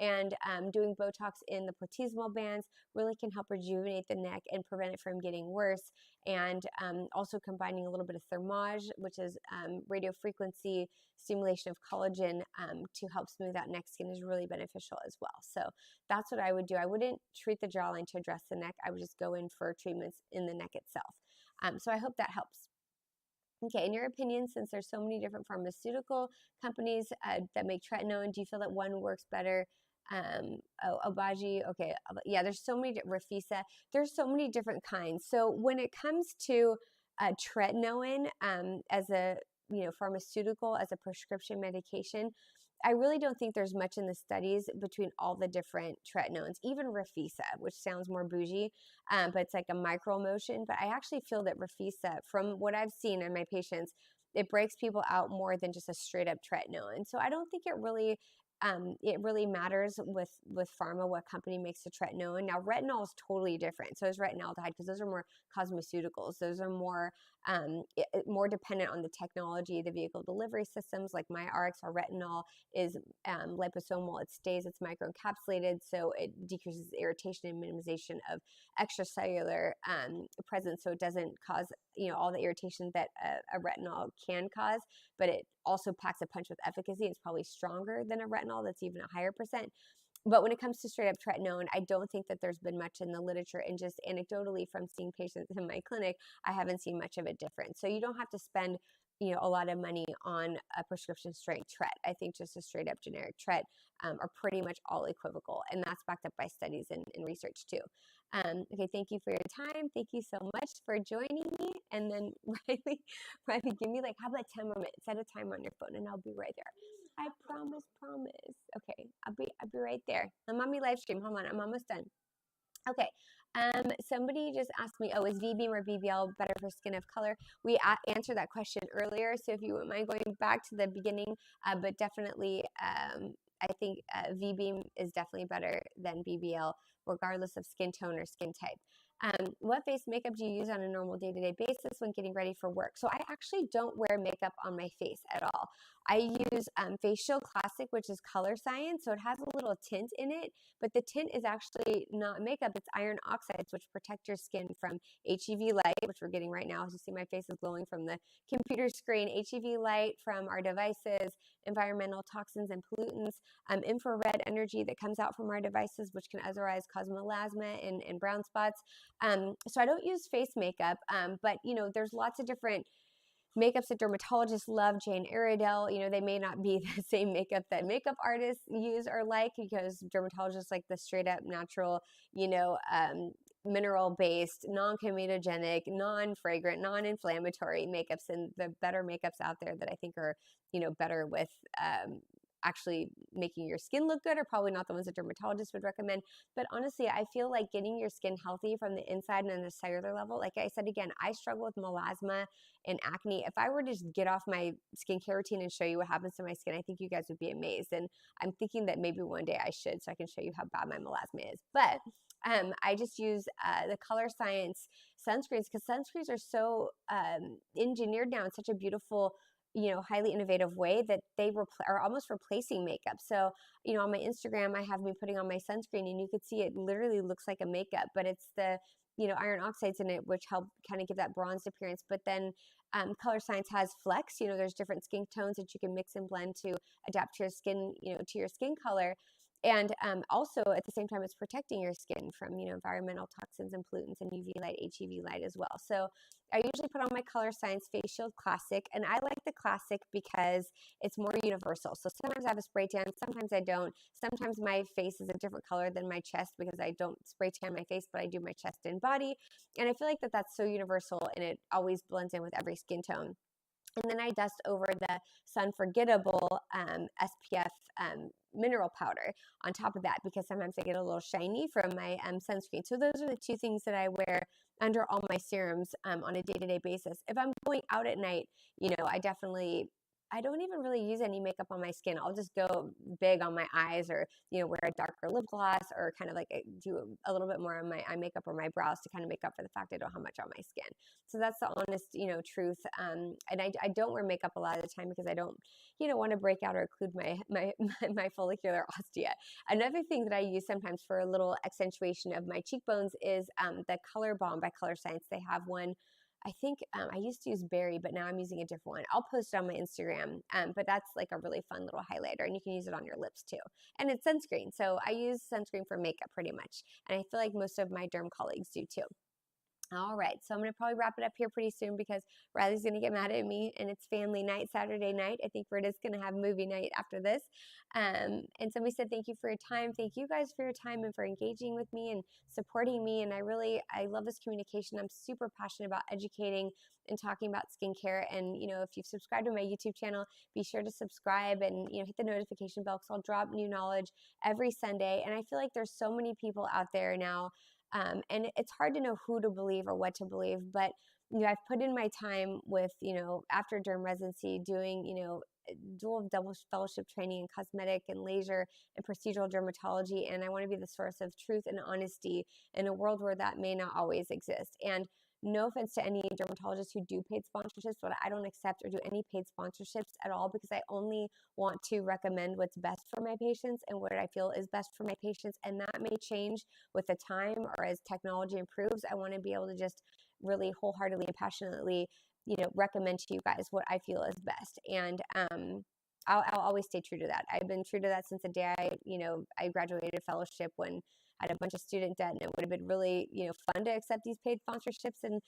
and doing Botox in the platysmal bands really can help rejuvenate the neck and prevent it from getting worse. And also combining a little bit of thermage, which is radio frequency stimulation of collagen to help smooth out neck skin, is really beneficial as well. So that's what I would do. I wouldn't treat the jawline to address the neck. I would just go in for treatments in the neck itself. So I hope that helps. Okay, in your opinion, since there's so many different pharmaceutical companies that make tretinoin, do you feel that one works better? Obagi, okay, yeah, there's so many, Rafisa, there's so many different kinds. So when it comes to tretinoin as a pharmaceutical, as a prescription medication, I really don't think there's much in the studies between all the different tretinoins, even Rafisa, which sounds more bougie, but it's like a microemulsion. But I actually feel that Rafisa, from what I've seen in my patients, it breaks people out more than just a straight up tretinoin. So I don't think it really matters with pharma what company makes the tretinoin. Now, retinol is totally different. So is retinaldehyde, because those are more cosmeceuticals. Those are more dependent on the technology, the vehicle delivery systems. Like my RX, our retinol is liposomal. It stays, it's microencapsulated, so it decreases irritation and minimization of extracellular presence, so it doesn't cause all the irritation that a retinol can cause, but it also packs a punch with efficacy. It's probably stronger than a retinol that's even a higher percent. But when it comes to straight up tretinoin, I don't think that there's been much in the literature, and just anecdotally from seeing patients in my clinic, I haven't seen much of a difference. So you don't have to spend a lot of money on a prescription strength tret. I think just a straight up generic tret are pretty much all equivocal, and that's backed up by studies and research too. Okay, thank you for your time. Thank you so much for joining me. And then Riley, give me how about 10 more minutes? Set a time on your phone and I'll be right there. I promise. Okay, I'll be right there. I'm on my live stream. Hold on, I'm almost done. Okay. Somebody just asked me, is V-Beam or BBL better for skin of color? We answered that question earlier, so if you wouldn't mind going back to the beginning, but definitely, I think V-Beam is definitely better than BBL, regardless of skin tone or skin type. What face makeup do you use on a normal day-to-day basis when getting ready for work? So I actually don't wear makeup on my face at all. I use Facial Classic, which is color science, so it has a little tint in it, but the tint is actually not makeup, it's iron oxides, which protect your skin from HEV light, which we're getting right now. As you see, my face is glowing from the computer screen. HEV light from our devices, environmental toxins and pollutants, infrared energy that comes out from our devices, which can otherwise cause melasma and brown spots. So I don't use face makeup, but there's lots of different makeups that dermatologists love. Jane Iredale, they may not be the same makeup that makeup artists use or like, because dermatologists like the straight up natural, mineral-based, non-comedogenic, non-fragrant, non-inflammatory makeups, and the better makeups out there that I think are, better with actually making your skin look good are probably not the ones that dermatologists would recommend. But honestly, I feel like getting your skin healthy from the inside and on a cellular level, like I said again, I struggle with melasma and acne. If I were to just get off my skincare routine and show you what happens to my skin, I think you guys would be amazed. And I'm thinking that maybe one day I should, so I can show you how bad my melasma is. But I just use the Color Science sunscreens, because sunscreens are so engineered now in such a beautiful, highly innovative way that they are almost replacing makeup. So, on my Instagram, I have me putting on my sunscreen, and you could see it literally looks like a makeup, but it's the, iron oxides in it, which help kind of give that bronzed appearance. But then Color Science has Flex. There's different skin tones that you can mix and blend to adapt to your skin, to your skin color. And also at the same time, it's protecting your skin from, environmental toxins and pollutants and UV light, HEV light as well. So I usually put on my Color Science Face Shield Classic, and I like the Classic because it's more universal. So sometimes I have a spray tan, sometimes I don't. Sometimes my face is a different color than my chest because I don't spray tan my face, but I do my chest and body. And I feel like that's so universal, and it always blends in with every skin tone. And then I dust over the Sun Forgettable SPF mineral powder on top of that because sometimes I get a little shiny from my sunscreen. So those are the two things that I wear under all my serums on a day-to-day basis. If I'm going out at night, I don't even really use any makeup on my skin. I'll just go big on my eyes or, wear a darker lip gloss or kind of like do a little bit more on my eye makeup or my brows to kind of make up for the fact I don't have much on my skin. So that's the honest, truth. And I don't wear makeup a lot of the time because I don't, want to break out or occlude my follicular ostia. Another thing that I use sometimes for a little accentuation of my cheekbones is the Color Balm by Color Science. They have one. I think I used to use Berry, but now I'm using a different one. I'll post it on my Instagram, but that's like a really fun little highlighter, and you can use it on your lips too. And it's sunscreen, so I use sunscreen for makeup pretty much, and I feel like most of my derm colleagues do too. All right, so I'm going to probably wrap it up here pretty soon because Riley's going to get mad at me, and it's family night, Saturday night. I think we're just going to have movie night after this. And somebody said, thank you for your time. Thank you guys for your time and for engaging with me and supporting me. And I love this communication. I'm super passionate about educating and talking about skincare. And, if you've subscribed to my YouTube channel, be sure to subscribe and, hit the notification bell because I'll drop new knowledge every Sunday. And I feel like there's so many people out there now. And it's hard to know who to believe or what to believe, but I've put in my time with, after derm residency doing, double fellowship training in cosmetic and laser and procedural dermatology. And I want to be the source of truth and honesty in a world where that may not always exist. And no offense to any dermatologists who do paid sponsorships, but I don't accept or do any paid sponsorships at all because I only want to recommend what's best for my patients and what I feel is best for my patients. And that may change with the time or as technology improves. I want to be able to just really wholeheartedly and passionately, recommend to you guys what I feel is best. And I'll always stay true to that. I've been true to that since the day I graduated fellowship when I had a bunch of student debt, and it would have been really, fun to accept these paid sponsorships and,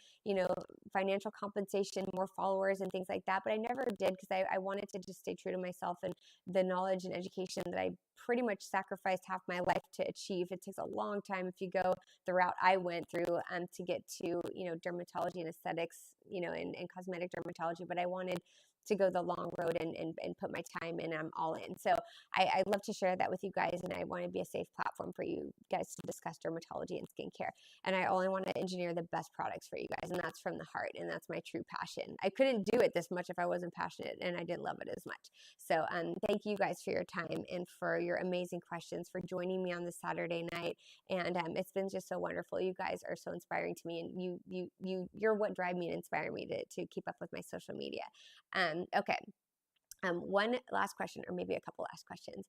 financial compensation, more followers and things like that. But I never did because I wanted to just stay true to myself and the knowledge and education that I pretty much sacrificed half my life to achieve. It takes a long time if you go the route I went through to get to, dermatology and aesthetics, and cosmetic dermatology. But I wanted to go the long road and put my time in. I'm all in. So I love to share that with you guys, and I want to be a safe platform for you guys to discuss dermatology and skincare. And I only want to engineer the best products for you guys, and that's from the heart, and that's my true passion. I couldn't do it this much if I wasn't passionate, and I didn't love it as much. So thank you guys for your time and for your amazing questions, for joining me on this Saturday night. And it's been just so wonderful. You guys are so inspiring to me, and you're what drive me and inspire me to keep up with my social media. Okay. One last question, or maybe a couple last questions.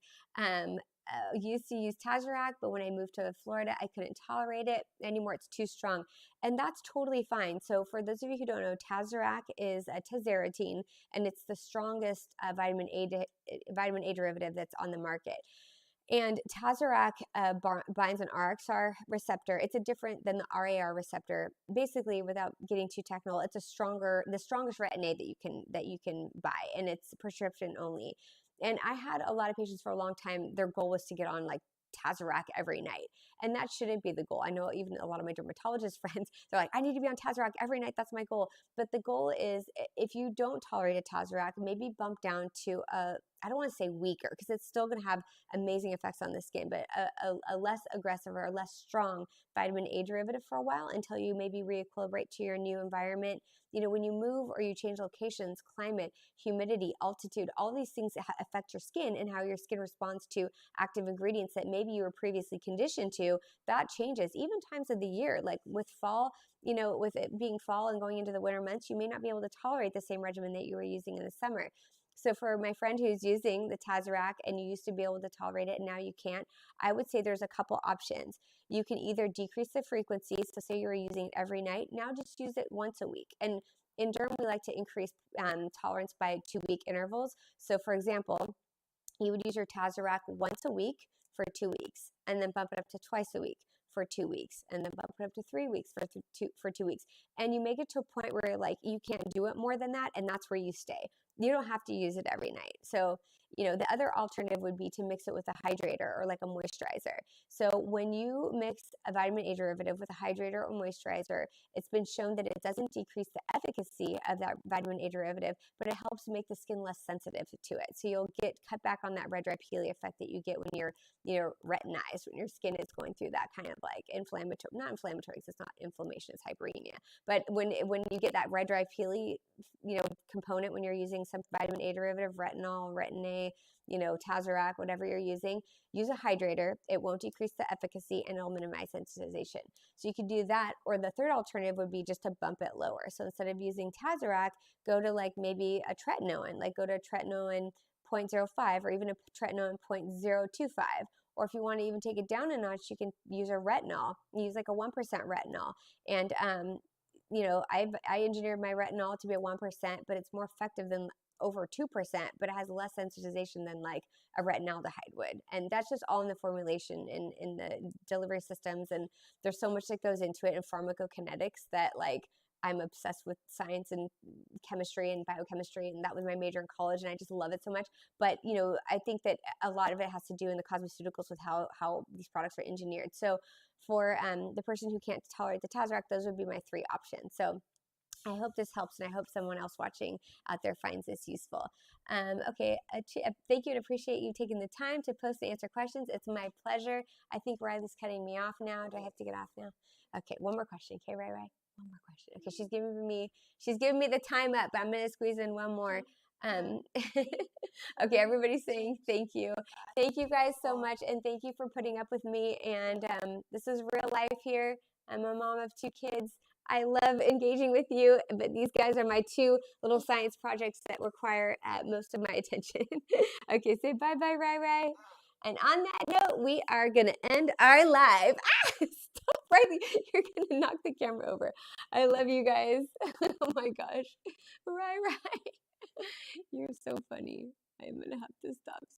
Used to use Tazorac, but when I moved to Florida, I couldn't tolerate it anymore. It's too strong. And that's totally fine. So for those of you who don't know, Tazorac is a tazarotene, and it's the strongest vitamin A derivative that's on the market. And Tazorac binds an RXR receptor. It's different than the RAR receptor. Basically, without getting too technical, it's the strongest retin-A that you can buy, and it's prescription only. And I had a lot of patients for a long time. Their goal was to get on like Tazorac every night, and that shouldn't be the goal. I know even a lot of my dermatologist friends, they're like, I need to be on Tazorac every night. That's my goal. But the goal is, if you don't tolerate a Tazorac, maybe bump down to I don't want to say weaker because it's still going to have amazing effects on the skin, but a less aggressive or less strong vitamin A derivative for a while until you maybe re-equilibrate to your new environment. When you move or you change locations, climate, humidity, altitude, all these things affect your skin and how your skin responds to active ingredients that maybe you were previously conditioned to. That changes even times of the year, like with fall. With it being fall and going into the winter months, you may not be able to tolerate the same regimen that you were using in the summer. So for my friend who's using the Tazorac and you used to be able to tolerate it and now you can't, I would say there's a couple options. You can either decrease the frequency, so say you're using it every night, now just use it once a week. And in derm, we like to increase tolerance by 2-week intervals. So for example, you would use your Tazorac once a week for 2 weeks and then bump it up to twice a week for 2 weeks, and then bump it up to 3 weeks for 2 weeks. And you make it to a point where like you can't do it more than that, and that's where you stay. You don't have to use it every night. So, the other alternative would be to mix it with a hydrator or like a moisturizer. So when you mix a vitamin A derivative with a hydrator or moisturizer, it's been shown that it doesn't decrease the efficacy of that vitamin A derivative, but it helps make the skin less sensitive to it. So you'll get cut back on that red, dry, peely effect that you get when you're, retinized, when your skin is going through that kind of like not inflammatory, because it's not inflammation, it's hyperemia. But when you get that red, dry, peely, component when you're using some vitamin A derivative, retinol, Retin-A, Tazorac, whatever you're using, use a hydrator. It won't decrease the efficacy and it'll minimize sensitization. So you could do that, or the third alternative would be just to bump it lower. So instead of using Tazorac, go to like maybe a tretinoin, like go to tretinoin 0.05 or even a tretinoin 0.025. Or if you want to even take it down a notch, you can use a retinol. Use like a 1% retinol. And I engineered my retinol to be a 1%, but it's more effective than over 2%, but it has less sensitization than like a retinaldehyde would. And that's just all in the formulation in the delivery systems. And there's so much that goes into it in pharmacokinetics that like I'm obsessed with science and chemistry and biochemistry, and that was my major in college, and I just love it so much. But, I think that a lot of it has to do in the cosmeceuticals with how these products are engineered. So for the person who can't tolerate the Tazorac, those would be my 3 options. So I hope this helps, and I hope someone else watching out there finds this useful. Okay, thank you and appreciate you taking the time to post and answer questions. It's my pleasure. I think Riley's cutting me off now. Do I have to get off now? Okay, one more question. Okay, Rai. One more question. Okay, she's giving me the time up. I'm gonna squeeze in one more. Okay, everybody's saying thank you. Thank you guys so much, and thank you for putting up with me. And this is real life here. I'm a mom of 2 kids. I love engaging with you, but these guys are my 2 little science projects that require most of my attention. Okay, say bye-bye, Rai. And on that note, we are going to end our live. Stop, Riley. You're going to knock the camera over. I love you guys. Oh, my gosh. Rai. You're so funny. I'm going to have to stop.